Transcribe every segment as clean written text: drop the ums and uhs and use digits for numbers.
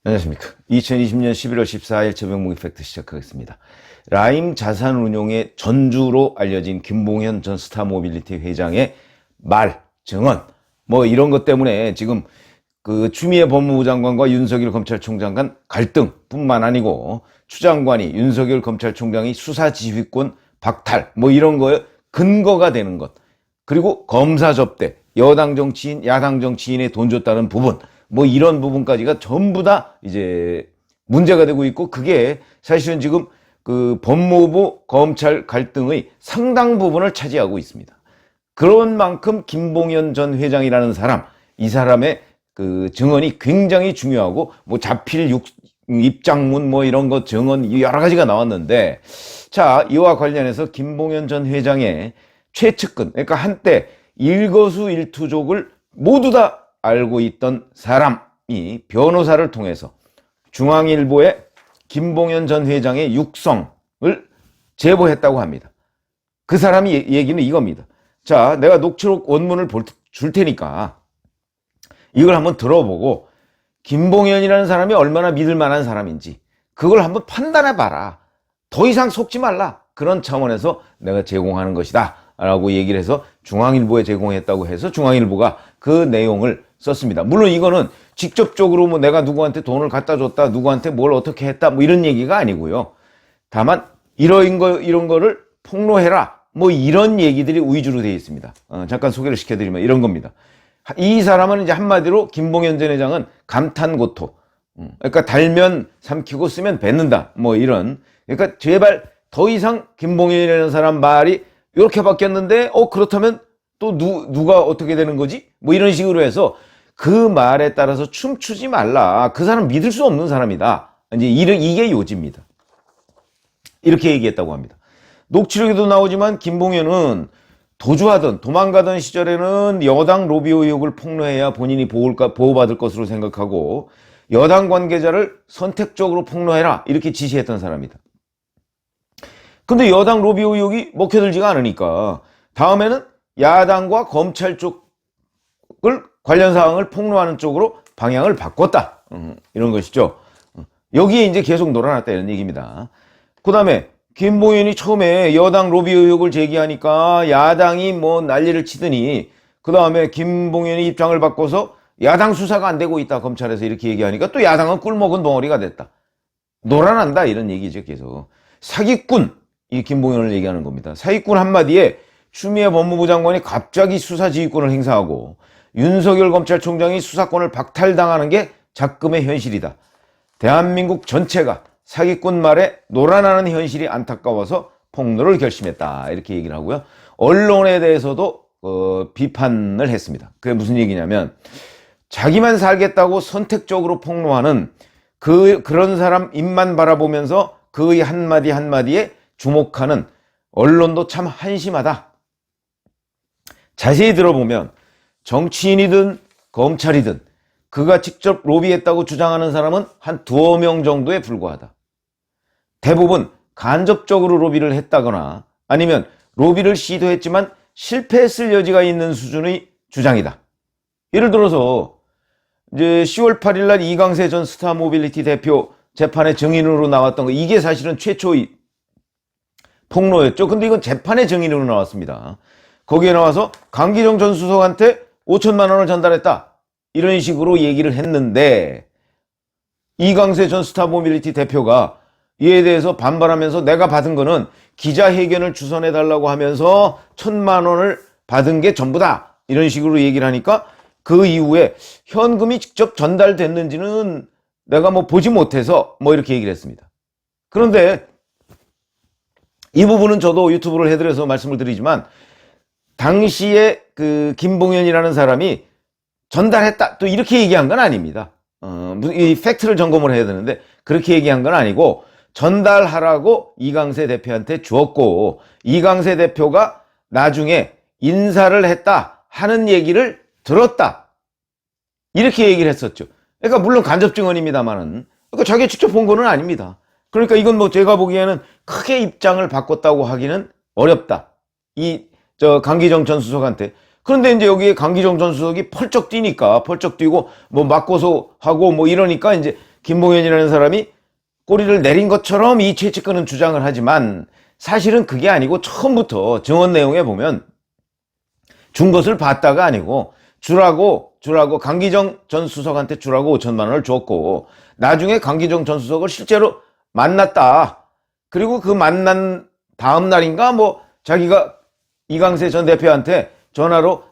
안녕하십니까. 2020년 11월 14일 저녁 팩트 시작하겠습니다. 라임 자산운용의 전주로 알려진 김봉현 전 스타모빌리티 회장의 말, 증언, 뭐 이런 것 때문에 지금 그 추미애 법무부 장관과 윤석열 검찰총장 간 갈등뿐만 아니고 추 장관이 윤석열 검찰총장이 수사지휘권 박탈, 뭐 이런 거에 근거가 되는 것, 그리고 검사 접대, 여당 정치인, 야당 정치인에 돈 줬다는 부분, 뭐 이런 부분까지가 전부 다 이제 문제가 되고 있고, 그게 사실은 지금 그 법무부 검찰 갈등의 상당 부분을 차지하고 있습니다. 그런 만큼 김봉현 전 회장이라는 사람, 이 사람의 그 증언이 굉장히 중요하고, 뭐 자필 입장문 뭐 이런 것 증언 여러 가지가 나왔는데, 자, 이와 관련해서 김봉현 전 회장의 최측근, 그러니까 한때 일거수일투족을 모두 다 알고 있던 사람이 변호사를 통해서 중앙일보에 김봉현 전 회장의 육성을 제보했다고 합니다. 그 사람이 얘기는 이겁니다. 자, 내가 녹취록 원문을 줄 테니까 이걸 한번 들어보고 김봉현이라는 사람이 얼마나 믿을 만한 사람인지 그걸 한번 판단해봐라. 더 이상 속지 말라. 그런 차원에서 내가 제공하는 것이다 라고 얘기를 해서 중앙일보에 제공했다고 해서 중앙일보가 그 내용을 썼습니다. 물론 이거는 직접적으로 뭐 내가 누구한테 돈을 갖다 줬다, 누구한테 뭘 어떻게 했다, 뭐 이런 얘기가 아니고요. 다만 이런 거를 폭로해라, 뭐 이런 얘기들이 위주로 되어 있습니다. 잠깐 소개를 시켜드리면 이런 겁니다. 이 사람은 이제 한마디로 김봉현 전 회장은 감탄고토, 그러니까 달면 삼키고 쓰면 뱉는다, 뭐 이런. 그러니까 제발 더 이상 김봉현이라는 사람 말이 이렇게 바뀌었는데 그렇다면 또 누가 어떻게 되는 거지? 뭐 이런 식으로 해서 그 말에 따라서 춤추지 말라. 그 사람 믿을 수 없는 사람이다. 이제 이게 요지입니다. 이렇게 얘기했다고 합니다. 녹취록에도 나오지만 김봉현은 도주하던 도망가던 시절에는 여당 로비 의혹을 폭로해야 본인이 보호받을 것으로 생각하고 여당 관계자를 선택적으로 폭로해라 이렇게 지시했던 사람이다. 근데 여당 로비 의혹이 먹혀들지가 않으니까 다음에는 야당과 검찰 쪽을 관련 사항을 폭로하는 쪽으로 방향을 바꿨다. 이런 것이죠. 여기에 이제 계속 놀아났다 이런 얘기입니다. 그 다음에 김봉현이 처음에 여당 로비 의혹을 제기하니까 야당이 뭐 난리를 치더니 그 다음에 김봉현이 입장을 바꿔서 야당 수사가 안 되고 있다 검찰에서 이렇게 얘기하니까 또 야당은 꿀먹은 덩어리가 됐다. 놀아난다 이런 얘기죠. 계속 사기꾼, 이 김봉현을 얘기하는 겁니다. 사기꾼 한마디에 추미애 법무부 장관이 갑자기 수사지휘권을 행사하고 윤석열 검찰총장이 수사권을 박탈당하는 게 작금의 현실이다. 대한민국 전체가 사기꾼 말에 놀아나는 현실이 안타까워서 폭로를 결심했다. 이렇게 얘기를 하고요. 언론에 대해서도 비판을 했습니다. 그게 무슨 얘기냐면 자기만 살겠다고 선택적으로 폭로하는 그런 사람 입만 바라보면서 그의 한마디 한마디에 주목하는 언론도 참 한심하다. 자세히 들어보면 정치인이든 검찰이든 그가 직접 로비했다고 주장하는 사람은 한 2명 정도에 불과하다. 대부분 간접적으로 로비를 했다거나 아니면 로비를 시도했지만 실패했을 여지가 있는 수준의 주장이다. 예를 들어서 이제 10월 8일 날 이강세 전 스타모빌리티 대표 재판에 증인으로 나왔던 거, 이게 사실은 최초의 폭로였죠. 근데 이건 재판의 증인으로 나왔습니다. 거기에 나와서 강기정 전 수석한테 5천만 원을 전달했다. 이런 식으로 얘기를 했는데 이강세 전 스타모빌리티 대표가 이에 대해서 반발하면서 내가 받은 거는 기자회견을 주선해달라고 하면서 1,000만 원을 받은 게 전부다. 이런 식으로 얘기를 하니까 그 이후에 현금이 직접 전달됐는지는 내가 뭐 보지 못해서 뭐 이렇게 얘기를 했습니다. 그런데 이 부분은 저도 유튜브를 해드려서 말씀을 드리지만 당시에 그 김봉현이라는 사람이 전달했다 또 이렇게 얘기한 건 아닙니다. 이 팩트를 점검을 해야 되는데 그렇게 얘기한 건 아니고 전달하라고 이강세 대표한테 주었고 이강세 대표가 나중에 인사를 했다 하는 얘기를 들었다 이렇게 얘기를 했었죠. 그러니까 물론 간접 증언입니다만은 그러니까 자기가 직접 본 거는 아닙니다. 그러니까 이건 뭐 제가 보기에는 크게 입장을 바꿨다고 하기는 어렵다. 강기정 전 수석한테. 그런데 이제 여기에 강기정 전 수석이 펄쩍 뛰니까, 펄쩍 뛰고, 뭐 맞고서 하고 뭐 이러니까 이제 김봉현이라는 사람이 꼬리를 내린 것처럼 이 최측근은 주장을 하지만 사실은 그게 아니고 처음부터 증언 내용에 보면 준 것을 봤다가 아니고 주라고 강기정 전 수석한테 주라고 5천만 원을 줬고 나중에 강기정 전 수석을 실제로 만났다. 그리고 그 만난 다음 날인가 뭐 자기가 이강세 전 대표한테 전화로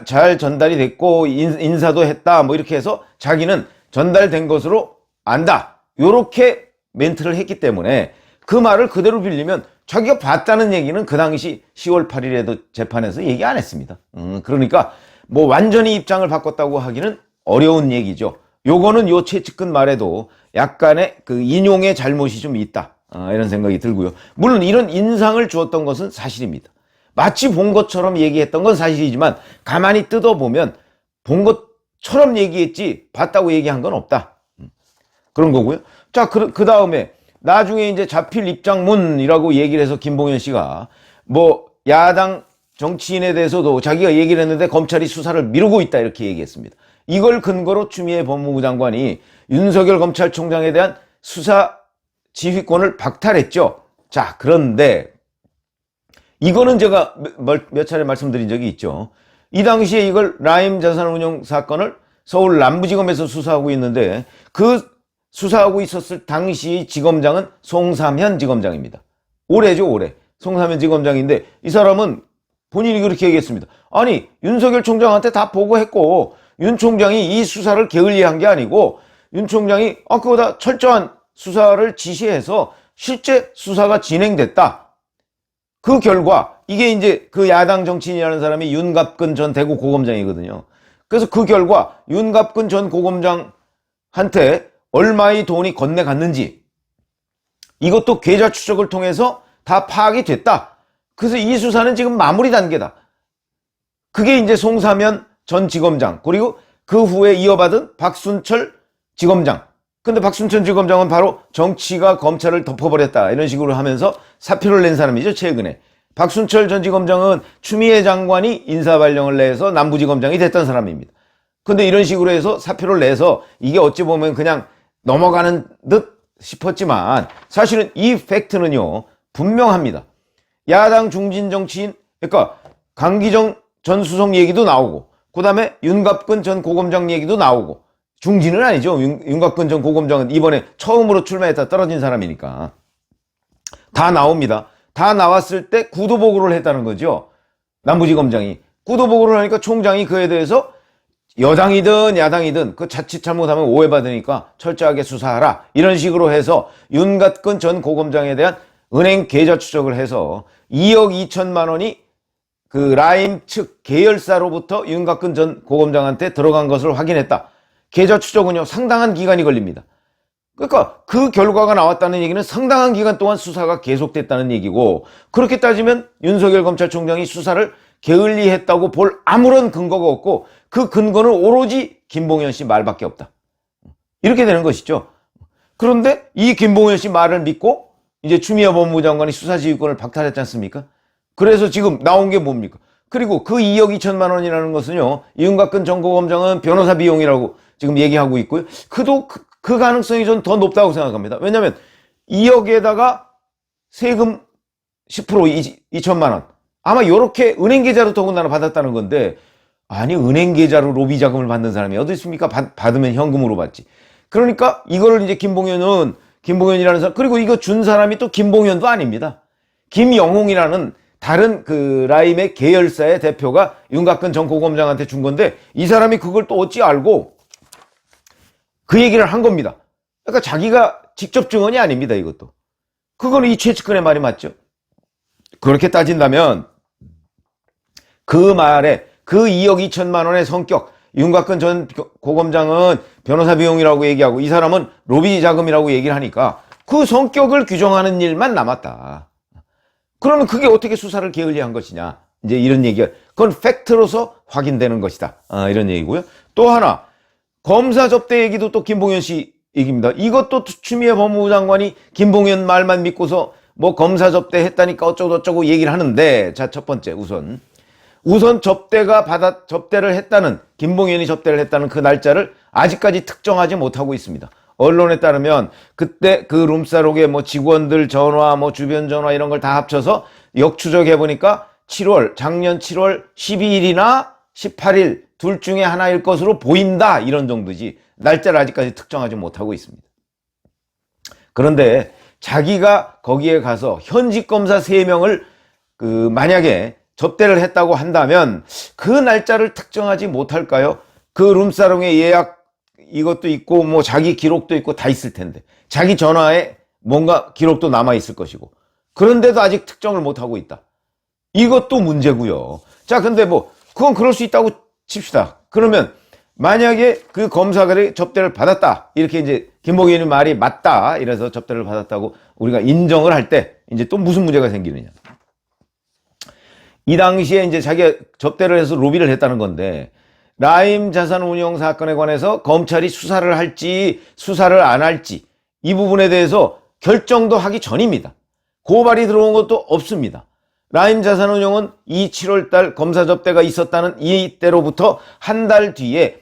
잘 전달이 됐고 인사도 했다 뭐 이렇게 해서 자기는 전달된 것으로 안다. 요렇게 멘트를 했기 때문에 그 말을 그대로 빌리면 자기가 봤다는 얘기는 그 당시 10월 8일에도 재판에서 얘기 안 했습니다. 그러니까 뭐 완전히 입장을 바꿨다고 하기는 어려운 얘기죠. 요거는 요 최측근 말에도 약간의 그 인용의 잘못이 좀 있다. 이런 생각이 들고요. 물론 이런 인상을 주었던 것은 사실입니다. 마치 본 것처럼 얘기했던 건 사실이지만 가만히 뜯어보면 본 것처럼 얘기했지 봤다고 얘기한 건 없다. 그런 거고요. 자, 그 다음에 나중에 이제 잡힐 입장문이라고 얘기를 해서 김봉현 씨가 뭐 야당 정치인에 대해서도 자기가 얘기를 했는데 검찰이 수사를 미루고 있다 이렇게 얘기했습니다. 이걸 근거로 추미애 법무부 장관이 윤석열 검찰총장에 대한 수사 지휘권을 박탈했죠. 자, 그런데 이거는 제가 몇 차례 말씀드린 적이 있죠. 이 당시에 이걸 라임 자산운용 사건을 서울 남부지검에서 수사하고 있는데 그 수사하고 있었을 당시 지검장은 송삼현 지검장입니다. 올해죠, 올해. 송삼현 지검장인데 이 사람은 본인이 그렇게 얘기했습니다. 아니, 윤석열 총장한테 다 보고했고 윤 총장이 이 수사를 게을리한 게 아니고 윤 총장이 그거다 철저한 수사를 지시해서 실제 수사가 진행됐다. 그 결과 이게 이제 그 야당 정치인이라는 사람이 윤갑근 전 대구 고검장이거든요. 그래서 그 결과 윤갑근 전 고검장한테 얼마의 돈이 건네갔는지 이것도 계좌 추적을 통해서 다 파악이 됐다. 그래서 이 수사는 지금 마무리 단계다. 그게 이제 송사면 전 지검장 그리고 그 후에 이어받은 박순철 지검장. 근데 박순철 지검장은 바로 정치가 검찰을 덮어버렸다 이런 식으로 하면서 사표를 낸 사람이죠, 최근에. 박순철 전 지검장은 추미애 장관이 인사발령을 내서 남부지검장이 됐던 사람입니다. 근데 이런 식으로 해서 사표를 내서 이게 어찌 보면 그냥 넘어가는 듯 싶었지만 사실은 이 팩트는요 분명합니다. 야당 중진 정치인, 그러니까 강기정 전 수석 얘기도 나오고 그 다음에 윤갑근 전 고검장 얘기도 나오고, 중진은 아니죠. 윤곽근 전 고검장은 이번에 처음으로 출마했다 떨어진 사람이니까. 다 나옵니다. 다 나왔을 때 구도보고를 했다는 거죠. 남부지검장이. 구도보고를 하니까 총장이 그에 대해서 여당이든 야당이든 그 자칫 잘못하면 오해받으니까 철저하게 수사하라. 이런 식으로 해서 윤곽근 전 고검장에 대한 은행 계좌 추적을 해서 2억 2천만 원이 그 라임 측 계열사로부터 윤곽근 전 고검장한테 들어간 것을 확인했다. 계좌 추적은요 상당한 기간이 걸립니다. 그러니까 그 결과가 나왔다는 얘기는 상당한 기간 동안 수사가 계속됐다는 얘기고, 그렇게 따지면 윤석열 검찰총장이 수사를 게을리했다고 볼 아무런 근거가 없고 그 근거는 오로지 김봉현 씨 말밖에 없다. 이렇게 되는 것이죠. 그런데 이 김봉현 씨 말을 믿고 이제 추미애 법무부 장관이 수사지휘권을 박탈했지 않습니까? 그래서 지금 나온 게 뭡니까? 그리고 그 2억 2천만 원이라는 것은요, 윤곽근 전 고검장은 변호사 비용이라고 지금 얘기하고 있고요. 그 가능성이 전 더 높다고 생각합니다. 왜냐하면 2억에다가 세금 10% 2천만 원. 아마 이렇게 은행 계좌로 더군다나 받았다는 건데, 아니 은행 계좌로 로비 자금을 받는 사람이 어디 있습니까? 받으면 현금으로 받지. 그러니까 이거를 이제 김봉현이라는 사람, 그리고 이거 준 사람이 또 김봉현도 아닙니다. 김영홍이라는 다른 그 라임의 계열사의 대표가 윤곽근 전 고검장한테 준 건데, 이 사람이 그걸 또 어찌 알고 그 얘기를 한 겁니다. 그러니까 자기가 직접 증언이 아닙니다, 이것도. 그거는 이 최측근의 말이 맞죠. 그렇게 따진다면 그 말에 그 2억 2천만 원의 성격, 윤곽근 전 고검장은 변호사 비용이라고 얘기하고 이 사람은 로비 자금이라고 얘기를 하니까 그 성격을 규정하는 일만 남았다. 그러면 그게 어떻게 수사를 게을리한 것이냐, 이제 이런 얘기가, 그건 팩트로서 확인되는 것이다. 이런 얘기고요. 또 하나, 검사 접대 얘기도 또 김봉현 씨 얘기입니다. 이것도 추미애 법무부 장관이 김봉현 말만 믿고서 뭐 검사 접대했다니까 어쩌고저쩌고 얘기를 하는데, 자, 첫 번째 우선 접대를 했다는, 김봉현이 접대를 했다는 그 날짜를 아직까지 특정하지 못하고 있습니다. 언론에 따르면 그때 그 룸사롱의 뭐 직원들 전화, 뭐 주변 전화 이런 걸 다 합쳐서 역추적해 보니까 작년 7월 12일이나 18일 둘 중에 하나일 것으로 보인다, 이런 정도지 날짜를 아직까지 특정하지 못하고 있습니다. 그런데 자기가 거기에 가서 현직 검사 3명을 만약에 접대를 했다고 한다면 그 날짜를 특정하지 못할까요? 그 룸사롱의 예약 이것도 있고 뭐 자기 기록도 있고 다 있을 텐데, 자기 전화에 뭔가 기록도 남아 있을 것이고, 그런데도 아직 특정을 못하고 있다. 이것도 문제고요. 자, 근데 뭐 그건 그럴 수 있다고 칩시다. 그러면 만약에 그 검사가 접대를 받았다, 이렇게 이제 김봉현 의원의 말이 맞다, 이래서 접대를 받았다고 우리가 인정을 할 때 이제 또 무슨 문제가 생기느냐. 이 당시에 이제 자기가 접대를 해서 로비를 했다는 건데, 라임 자산운용 사건에 관해서 검찰이 수사를 할지 수사를 안 할지 이 부분에 대해서 결정도 하기 전입니다. 고발이 들어온 것도 없습니다. 라임 자산운용은 이 7월달 검사 접대가 있었다는 이때로부터 한 달 뒤에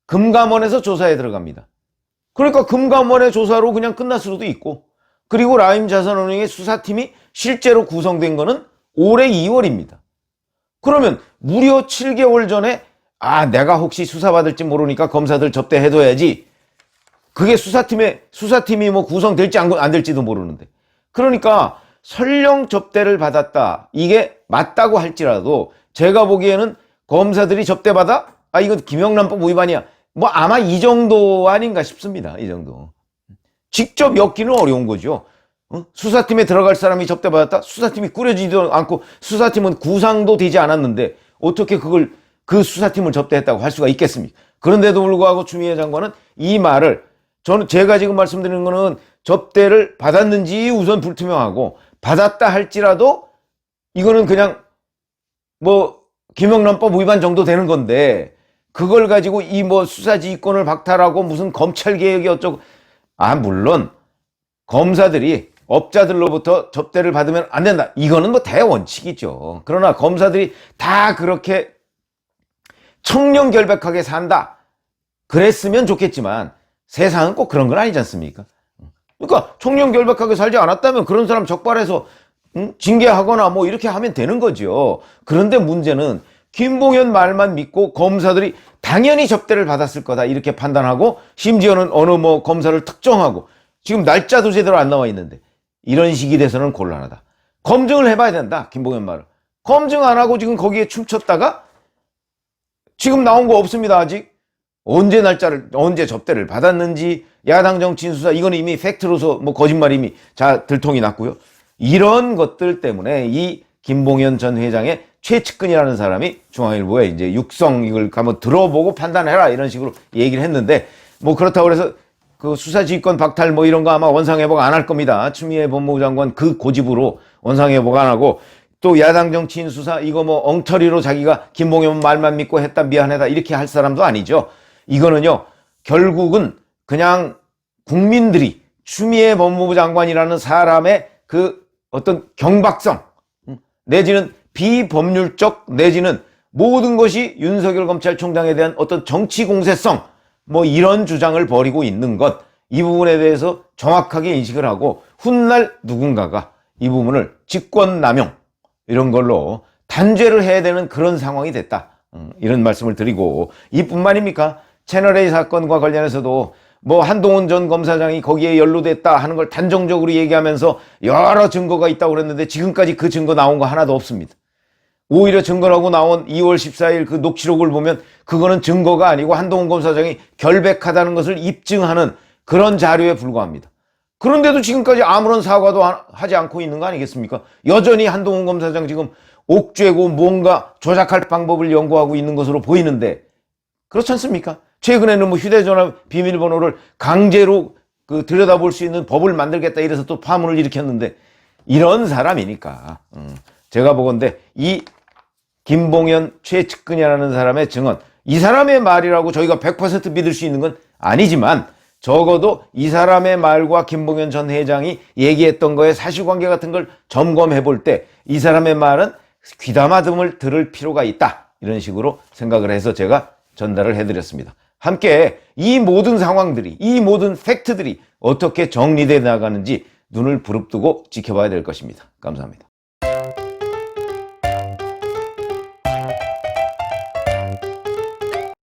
금감원에서 조사에 들어갑니다. 그러니까 금감원의 조사로 그냥 끝났을 수도 있고, 그리고 라임 자산운용의 수사팀이 실제로 구성된 거는 올해 2월입니다. 그러면 무려 7개월 전에 내가 혹시 수사받을지 모르니까 검사들 접대해둬야지. 그게 수사팀이 뭐 구성될지 안 될지도 모르는데. 그러니까 설령 접대를 받았다, 이게 맞다고 할지라도 제가 보기에는 검사들이 접대받아? 이거 김영란법 위반이야. 뭐 아마 이 정도 아닌가 싶습니다. 이 정도. 직접 엮기는 어려운 거죠. 수사팀에 들어갈 사람이 접대받았다? 수사팀이 꾸려지지도 않고 수사팀은 구상도 되지 않았는데 어떻게 그 수사팀을 접대했다고 할 수가 있겠습니까? 그런데도 불구하고 추미애 장관은 이 말을, 제가 지금 말씀드리는 거는 접대를 받았는지 우선 불투명하고, 받았다 할지라도 이거는 그냥 뭐 김영란법 위반 정도 되는 건데, 그걸 가지고 이 뭐 수사지휘권을 박탈하고 무슨 검찰 개혁이 어쩌고, 물론 검사들이 업자들로부터 접대를 받으면 안 된다, 이거는 뭐 대원칙이죠. 그러나 검사들이 다 그렇게 청렴결백하게 산다, 그랬으면 좋겠지만 세상은 꼭 그런 건 아니지 않습니까? 그러니까 청렴결백하게 살지 않았다면 그런 사람 적발해서 징계하거나 뭐 이렇게 하면 되는 거죠. 그런데 문제는 김봉현 말만 믿고 검사들이 당연히 접대를 받았을 거다 이렇게 판단하고, 심지어는 어느 뭐 검사를 특정하고, 지금 날짜도 제대로 안 나와 있는데 이런 식이 돼서는 곤란하다. 검증을 해봐야 된다, 김봉현 말을. 검증 안 하고 지금 거기에 춤췄다가 지금 나온 거 없습니다. 아직 언제 접대를 받았는지, 야당 정치인 수사, 이건 이미 팩트로서 뭐 거짓말 이미 들통이 났고요. 이런 것들 때문에 이 김봉현 전 회장의 최측근이라는 사람이 중앙일보에 이제 육성 이걸 한번 들어보고 판단해라 이런 식으로 얘기를 했는데, 뭐 그렇다고 해서 그 수사지휘권 박탈 뭐 이런 거 아마 원상회복 안 할 겁니다. 추미애 법무부 장관 그 고집으로 원상회복 안 하고, 또 야당 정치인 수사 이거 뭐 엉터리로 자기가 김봉현 말만 믿고 했다 미안하다 이렇게 할 사람도 아니죠. 이거는요, 결국은 그냥 국민들이 추미애 법무부 장관이라는 사람의 그 어떤 경박성, 내지는 비법률적, 내지는 모든 것이 윤석열 검찰총장에 대한 어떤 정치 공세성, 뭐 이런 주장을 벌이고 있는 것, 이 부분에 대해서 정확하게 인식을 하고, 훗날 누군가가 이 부분을 직권남용 이런 걸로 단죄를 해야 되는 그런 상황이 됐다, 이런 말씀을 드리고, 이뿐만입니까? 채널A 사건과 관련해서도 뭐 한동훈 전 검사장이 거기에 연루됐다 하는 걸 단정적으로 얘기하면서 여러 증거가 있다고 그랬는데 지금까지 그 증거 나온 거 하나도 없습니다. 오히려 증거라고 나온 2월 14일 그 녹취록을 보면 그거는 증거가 아니고 한동훈 검사장이 결백하다는 것을 입증하는 그런 자료에 불과합니다. 그런데도 지금까지 아무런 사과도 하지 않고 있는 거 아니겠습니까? 여전히 한동훈 검사장 지금 옥죄고 뭔가 조작할 방법을 연구하고 있는 것으로 보이는데, 그렇지 않습니까? 최근에는 뭐 휴대전화 비밀번호를 강제로 들여다볼 수 있는 법을 만들겠다 이래서 또 파문을 일으켰는데, 이런 사람이니까 제가 보건대 이 김봉현 최측근이라는 사람의 증언, 이 사람의 말이라고 저희가 100% 믿을 수 있는 건 아니지만 적어도 이 사람의 말과 김봉현 전 회장이 얘기했던 거에 사실관계 같은 걸 점검해 볼 때 이 사람의 말은 귀담아듬을 들을 필요가 있다, 이런 식으로 생각을 해서 제가 전달을 해드렸습니다. 함께 이 모든 상황들이, 이 모든 팩트들이 어떻게 정리되어 나가는지 눈을 부릅뜨고 지켜봐야 될 것입니다. 감사합니다.